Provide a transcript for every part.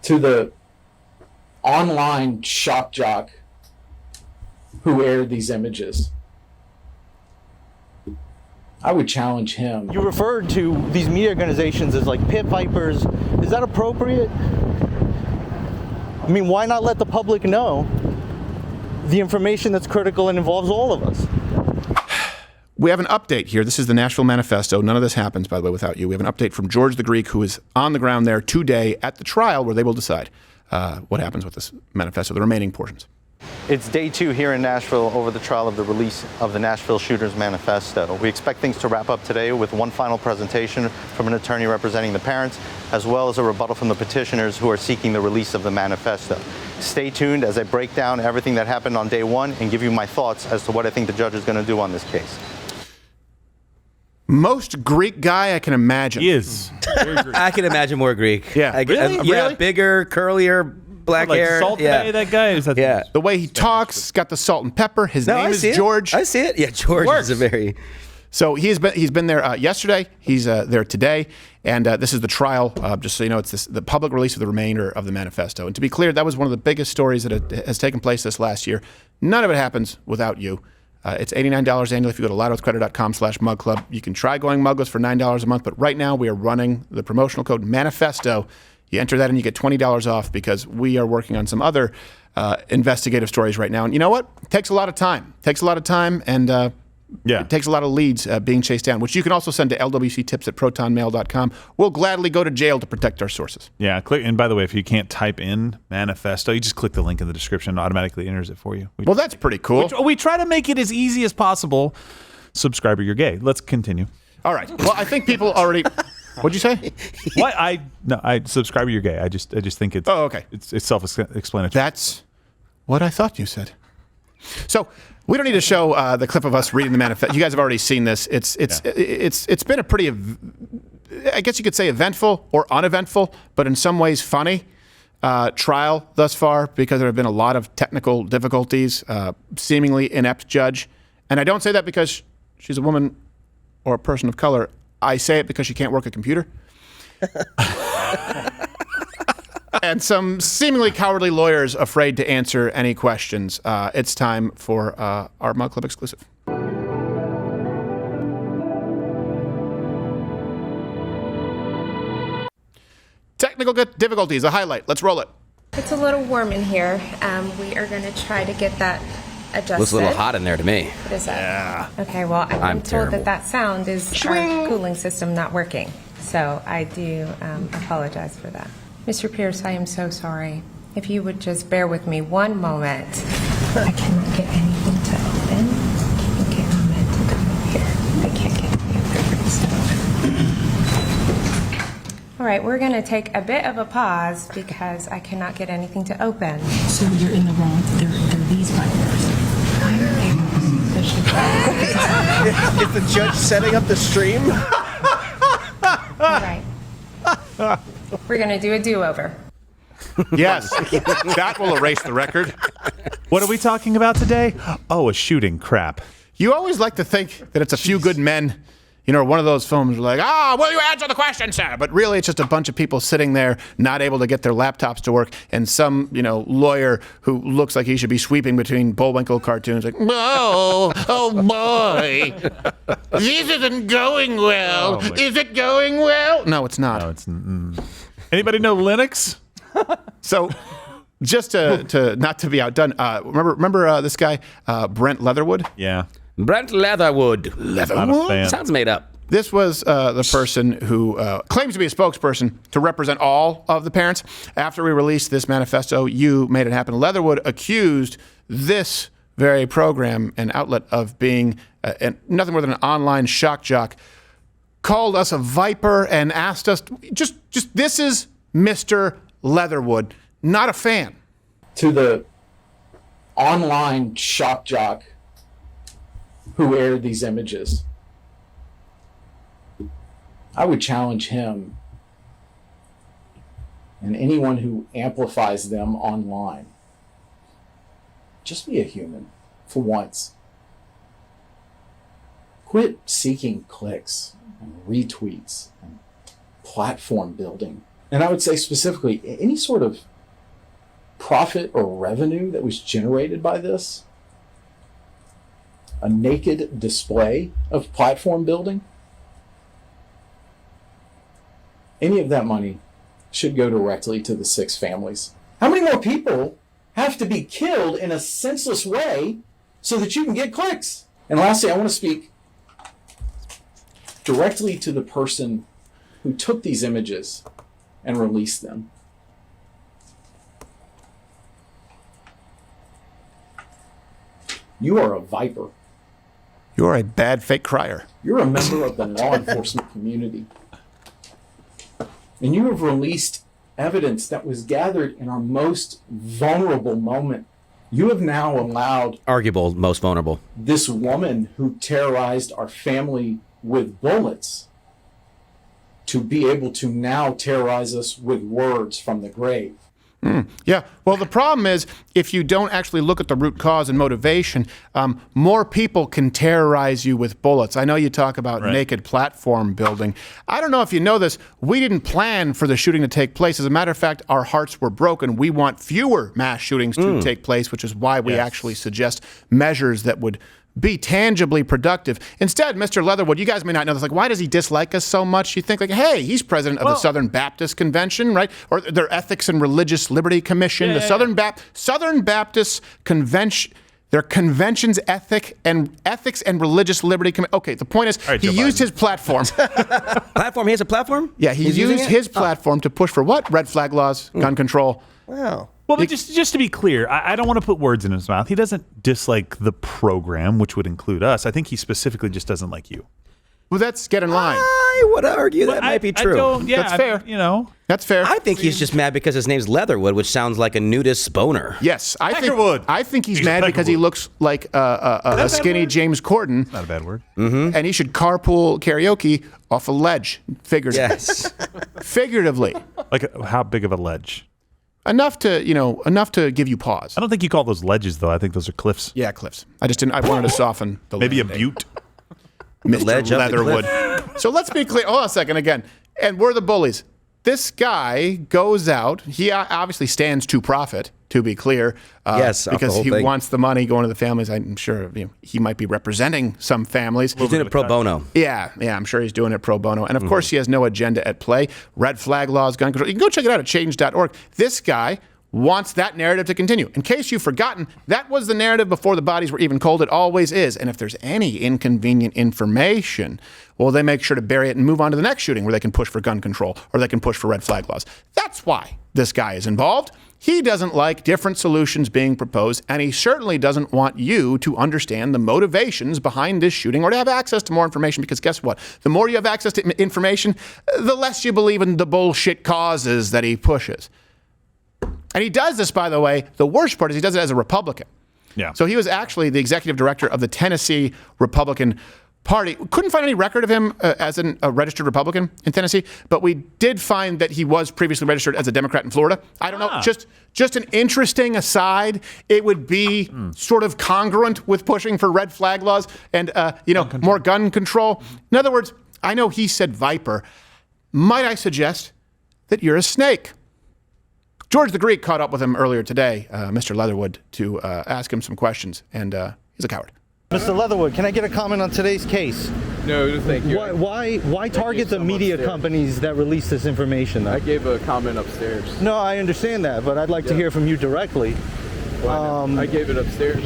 To the online shock jock who aired these images, I would challenge him. You referred to these media organizations as like pit vipers. Is that appropriate? I mean, why not let the public know the information that's critical and involves all of us? We have an update here. This is the Nashville Manifesto. None of this happens, by the way, without you. We have an update from George the Greek, who is on the ground there today at the trial where they will decide what happens with this manifesto, the remaining portions. It's day 2 here in Nashville over the trial of the release of the Nashville Shooters Manifesto. We expect things to wrap up today with one final presentation from an attorney representing the parents, as well as a rebuttal from the petitioners who are seeking the release of the manifesto. Stay tuned as I break down everything that happened on day 1 and give you my thoughts as to what I think the judge is going to do on this case. Most Greek guy I can imagine. He is. I can imagine more Greek. Yeah. Yeah, Really? bigger, curlier, black Like hair. Salt yeah. Bay, that guy? Is that Yeah. The way he talks, got the salt and pepper. His name is George. I see it. Yeah, George is a very... So he's been there yesterday. He's there today, and this is the trial. Just so you know, it's the public release of the remainder of the manifesto. And to be clear, that was one of the biggest stories that has taken place this last year. None of it happens without you. It's $89 annually if you go to loudwithcrowder.com/mugclub. You can try going mugless for $9 a month, but right now we are running the promotional code Manifesto. You enter that and you get $20 off because we are working on some other investigative stories right now. And you know what? It takes a lot of time. And it takes a lot of leads being chased down, which you can also send to lwctips@protonmail.com. We'll gladly go to jail to protect our sources. Yeah, click. And by the way, if you can't type in manifesto, you just click the link in the description and automatically enters it for you. Well, that's pretty cool. We try to make it as easy as possible. Subscriber, you're gay. Let's continue. All right. Well, I think people already... What'd you say? What? I subscriber, you're gay. I just think it's... Oh, okay. It's self-explanatory. That's what I thought you said. So... We don't need to show the clip of us reading the manifesto. You guys have already seen this. It's been a pretty, I guess you could say, eventful or uneventful, but in some ways funny trial thus far because there have been a lot of technical difficulties, seemingly inept judge. And I don't say that because she's a woman or a person of color. I say it because she can't work a computer. And some seemingly cowardly lawyers afraid to answer any questions. It's time for our Mug Club exclusive. Technical difficulties, a highlight. Let's roll it. It's a little warm in here. We are going to try to get that adjusted. Looks a little hot in there to me. What is that? Yeah. Okay, well, I've I'm been told terrible. that sound is our cooling system not working. So I do apologize for that. Mr. Pierce, I am so sorry. If you would just bear with me one moment. I cannot get anything to open. Can you get a moment to come in here? I can't get any of the great stuff. All right, we're going to take a bit of a pause because I cannot get anything to open. So you're in the wrong. They're these vipers. Why are they? Is the judge setting up the stream? All right. We're going to do a do-over. Yes, that will erase the record. What are we talking about today? Oh, a shooting. Crap. You always like to think that it's a few good men, you know, one of those films where like, will you answer the question, sir? But really, it's just a bunch of people sitting there, not able to get their laptops to work, and some, lawyer who looks like he should be sweeping between Bullwinkle cartoons, like, oh boy, this isn't going well. Is it going well? No, it's not. No, it's. Anybody know Linux? So, just to not to be outdone, remember this guy, Brent Leatherwood? Yeah. Brent Leatherwood. Not a fan. Sounds made up. This was the person who claims to be a spokesperson to represent all of the parents. After we released this manifesto, you made it happen. Leatherwood accused this very program and outlet of being nothing more than an online shock jock, called us a viper and asked us, just this is Mr. Leatherwood, not a fan. To the online shock jock who aired these images, I would challenge him and anyone who amplifies them online. Just be a human for once. Quit seeking clicks and retweets and platform building And I would say specifically, any sort of profit or revenue that was generated by this, a naked display of platform building, any of that money should go directly to the 6 families. How many more people have to be killed in a senseless way so that you can get clicks? And lastly, I want to speak directly to the person who took these images and released them. You are a viper. You are a bad fake crier. You're a member of the law enforcement community. And you have released evidence that was gathered in our most vulnerable moment. You have now allowed Arguable, most vulnerable. this woman who terrorized our family with bullets to be able to now terrorize us with words from the grave. Yeah. Well, the problem is if you don't actually look at the root cause and motivation, more people can terrorize you with bullets. I know you talk about naked platform building. I don't know if you know this. We didn't plan for the shooting to take place. As a matter of fact, our hearts were broken. We want fewer mass shootings to take place, which is why we actually suggest measures that would be tangibly productive. Instead, Mr. Leatherwood, you guys may not know this, like, why does he dislike us so much? You think, like, hey, he's president of the Southern Baptist Convention, right? Or their Ethics and Religious Liberty Commission, the Southern Baptist Convention, their convention's Ethics and Religious Liberty Commission. Okay, the point is, he used his platform. Platform? He has a platform? Yeah, he used his platform to push for what? Red flag laws, gun control. Wow. Well, but just to be clear, I don't want to put words in his mouth. He doesn't dislike the program, which would include us. I think he specifically just doesn't like you. Well, that's get in line. I would argue that might be true. That's fair. That's fair. I think he's just mad because his name's Leatherwood, which sounds like a nudist boner. Yes, I think he's mad because he looks like a skinny James Corden. Not a bad word. And he should carpool karaoke off a ledge, figuratively. Yes. Figuratively. Like how big of a ledge? Enough to give you pause. I don't think you call those ledges, though. I think those are cliffs. Yeah, cliffs. I wanted to soften the Maybe a landing. butte. Mr. Ledge up the Leatherwood. So let's be clear. Hold on a second again. And we're the bullies. This guy goes out. He obviously stands to profit, to be clear. Yes, off the because whole he thing. wants the money going to the families. I'm sure he might be representing some families. He's doing it pro bono. Yeah, I'm sure he's doing it pro bono. And of course, he has no agenda at play. Red flag laws, gun control. You can go check it out at change.org. This guy wants that narrative to continue. In case you've forgotten, that was the narrative before the bodies were even cold. It always is. And if there's any inconvenient information, well, they make sure to bury it and move on to the next shooting where they can push for gun control or they can push for red flag laws. That's why this guy is involved. He doesn't like different solutions being proposed, and he certainly doesn't want you to understand the motivations behind this shooting or to have access to more information, because guess what? The more you have access to information, the less you believe in the bullshit causes that he pushes. And he does this, by the way, the worst part is he does it as a Republican. Yeah. So he was actually the executive director of the Tennessee Republican Party. Couldn't find any record of him as a registered Republican in Tennessee, but we did find that he was previously registered as a Democrat in Florida. I don't know, just an interesting aside. It would be sort of congruent with pushing for red flag laws and more gun control. In other words, I know he said viper. Might I suggest that you're a snake? George the Greek caught up with him earlier today, Mr. Leatherwood, to ask him some questions, and he's a coward. Mr. Leatherwood, can I get a comment on today's case? No, thank you. Why target the media companies that release this information, though? I gave a comment upstairs. No, I understand that, but I'd like to hear from you directly. I gave it upstairs.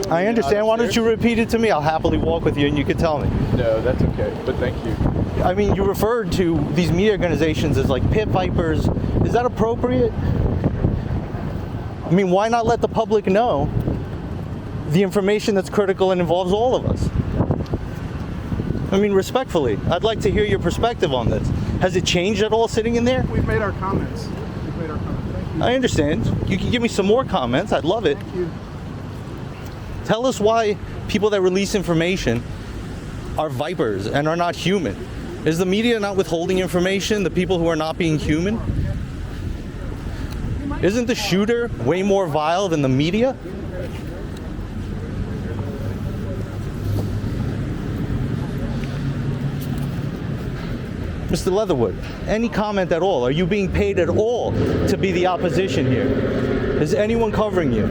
I understand. Why don't you repeat it to me? I'll happily walk with you and you can tell me. No, that's okay, but thank you. I mean, you referred to these media organizations as like pit vipers. Is that appropriate? I mean, why not let the public know the information that's critical and involves all of us? I mean, respectfully, I'd like to hear your perspective on this. Has it changed at all sitting in there? We've made our comments. Thank you. I understand. You can give me some more comments. I'd love it. Thank you. Tell us why people that release information are vipers and are not human. Is the media not withholding information, the people who are not being human? Isn't the shooter way more vile than the media? Mr. Leatherwood, any comment at all? Are you being paid at all to be the opposition here? Is anyone covering you?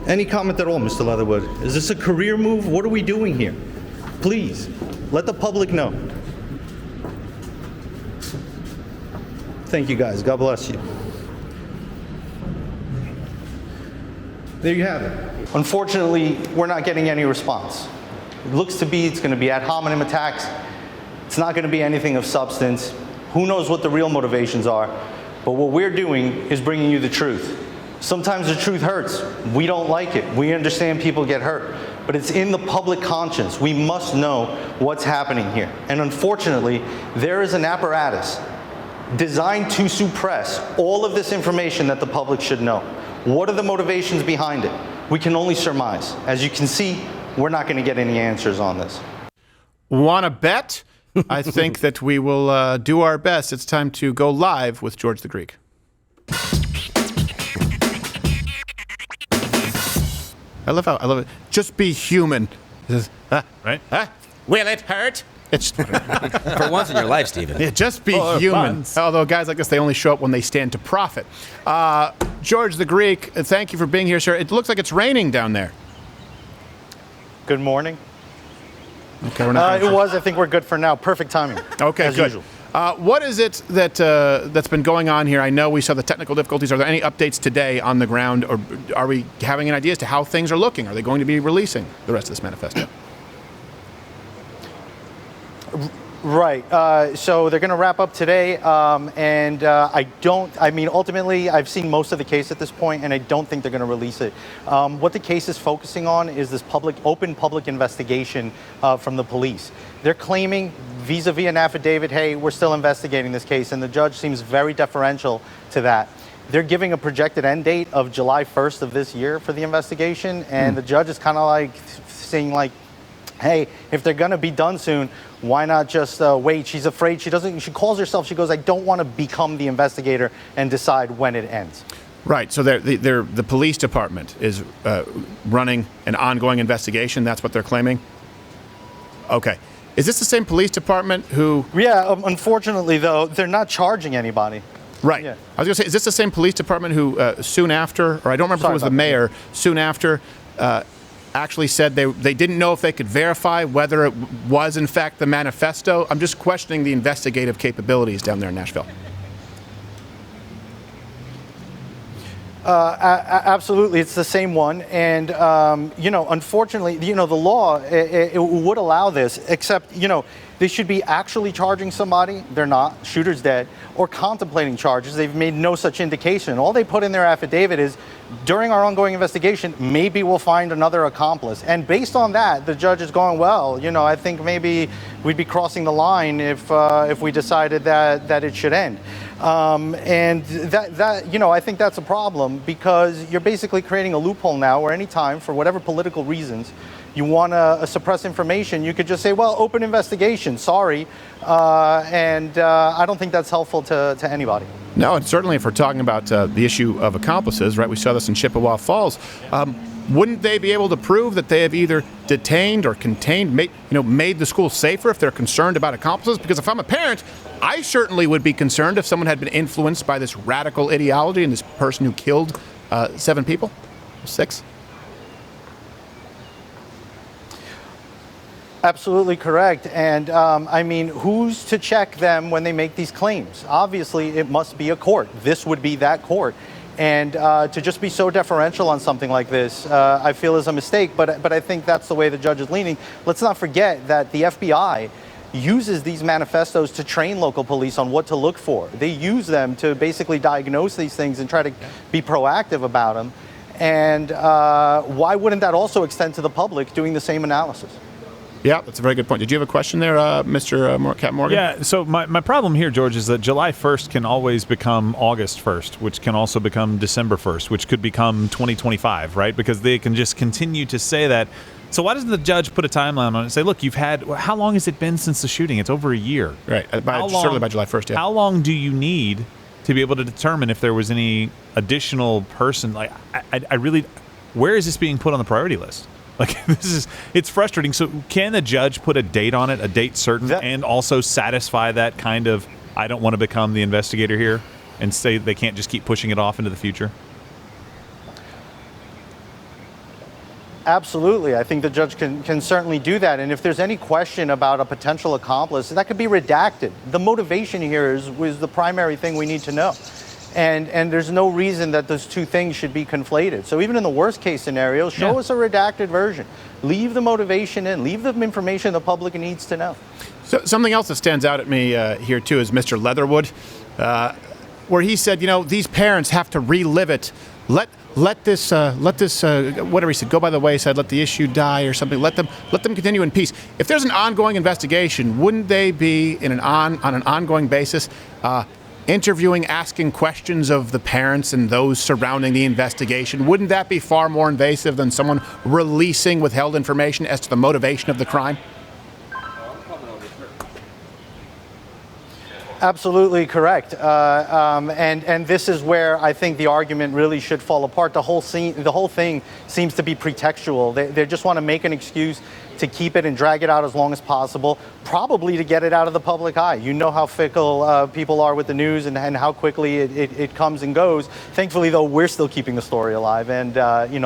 Any comment at all, Mr. Leatherwood? Is this a career move? What are we doing here? Please, let the public know. Thank you, guys. God bless you. There you have it. Unfortunately, we're not getting any response. It looks to be it's going to be ad hominem attacks. It's not going to be anything of substance. Who knows what the real motivations are? But what we're doing is bringing you the truth. Sometimes the truth hurts. We don't like it. We understand people get hurt. But it's in the public conscience. We must know what's happening here. And unfortunately, there is an apparatus designed to suppress all of this information that the public should know. What are the motivations behind it? We can only surmise. As you can see, we're not going to get any answers on this. Want to bet? I think that we will do our best. It's time to go live with George the Greek. I love it. Just be human. Right? Will it hurt? It's For once in your life, Stephen. Yeah, just be human. Although guys like this, they only show up when they stand to profit. George the Greek, thank you for being here, sir. It looks like it's raining down there. Good morning. Okay, we're not. It was. I think we're good for now. Perfect timing. Okay, as good. usual. What is it that that's been going on here? I know we saw the technical difficulties. Are there any updates today on the ground, or are we having an idea as to how things are looking? Are they going to be releasing the rest of this manifesto? Right. So they're going to wrap up today, and ultimately, I've seen most of the case at this point, and I don't think they're going to release it. What the case is focusing on is this open public investigation from the police. They're claiming vis-a-vis an affidavit, hey, we're still investigating this case, and the judge seems very deferential to that. They're giving a projected end date of July 1st of this year for the investigation, and the judge is kind of like saying like, hey, if they're going to be done soon, why not just wait? She's afraid. She calls herself, she goes, I don't want to become the investigator and decide when it ends. Right. So the police department is running an ongoing investigation. That's what they're claiming? Okay. Is this the same police department who... Yeah, unfortunately, though, they're not charging anybody. Right. Yeah. I was going to say, is this the same police department who soon after, or I don't remember if it was the mayor, soon after... actually said they didn't know if they could verify whether it was in fact the manifesto? I'm just questioning the investigative capabilities down there in Nashville. Absolutely, it's the same one, and unfortunately, the law it would allow this, except they should be actually charging somebody. They're not. Shooter's dead, or contemplating charges. They've made no such indication. All they put in their affidavit is, during our ongoing investigation, maybe we'll find another accomplice. And based on that, the judge is going, well, I think maybe we'd be crossing the line if we decided that it should end. And that I think that's a problem, because you're basically creating a loophole now where any time, for whatever political reasons, you want to suppress information, you could just say, well, open investigation, sorry. I don't think that's helpful to anybody. No, and certainly if we're talking about the issue of accomplices, right? We saw this in Chippewa Falls. Wouldn't they be able to prove that they have either detained or contained, made the school safer if they're concerned about accomplices? Because if I'm a parent, I certainly would be concerned if someone had been influenced by this radical ideology and this person who killed 7 people, 6. Absolutely correct. And who's to check them when they make these claims? Obviously, it must be a court. This would be that court. And to just be so deferential on something like this, I feel is a mistake. But I think that's the way the judge is leaning. Let's not forget that the FBI uses these manifestos to train local police on what to look for. They use them to basically diagnose these things and try to be proactive about them. And why wouldn't that also extend to the public doing the same analysis? Yeah, that's a very good point. Did you have a question there, Mr. Cap Morgan? Yeah, so my problem here, George, is that July 1st can always become August 1st, which can also become December 1st, which could become 2025, right? Because they can just continue to say that. So why doesn't the judge put a timeline on it and say, look, how long has it been since the shooting? It's over a year. Right, certainly by July 1st, yeah. How long do you need to be able to determine if there was any additional person. Like, I really, where is this being put on the priority list? Like, it's frustrating. So can the judge put a date on it, a date certain, and also satisfy that kind of, I don't want to become the investigator here, and say they can't just keep pushing it off into the future? Absolutely. I think the judge can certainly do that. And if there's any question about a potential accomplice, that could be redacted. The motivation here is the primary thing we need to know. And there's no reason that those two things should be conflated. So even in the worst case scenario, show us a redacted version. Leave the motivation in. Leave the information the public needs to know. So something else that stands out at me here, too, is Mr. Leatherwood, where he said, these parents have to relive it. Let this whatever he said, go by the wayside, let the issue die or something. Let them continue in peace. If there's an ongoing investigation, wouldn't they be on an ongoing basis interviewing, asking questions of the parents and those surrounding the investigation? Wouldn't that be far more invasive than someone releasing withheld information as to the motivation of the crime? Absolutely correct. And this is where I think the argument really should fall apart. The whole thing seems to be pretextual. They just want to make an excuse to keep it and drag it out as long as possible, probably to get it out of the public eye. You know how fickle people are with the news and how quickly it comes and goes. Thankfully, though, we're still keeping the story alive. And,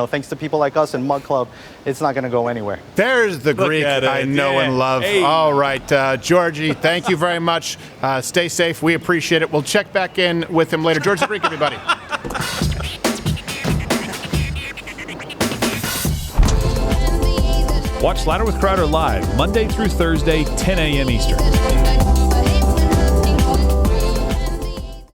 thanks to people like us and Mug Club, it's not going to go anywhere. There's the Greek I know and love. Hey. All right, Georgie, thank you very much. Stay safe. We appreciate it. We'll check back in with him later. George the Greek, everybody. Watch Louder with Crowder live Monday through Thursday, 10 a.m. Eastern.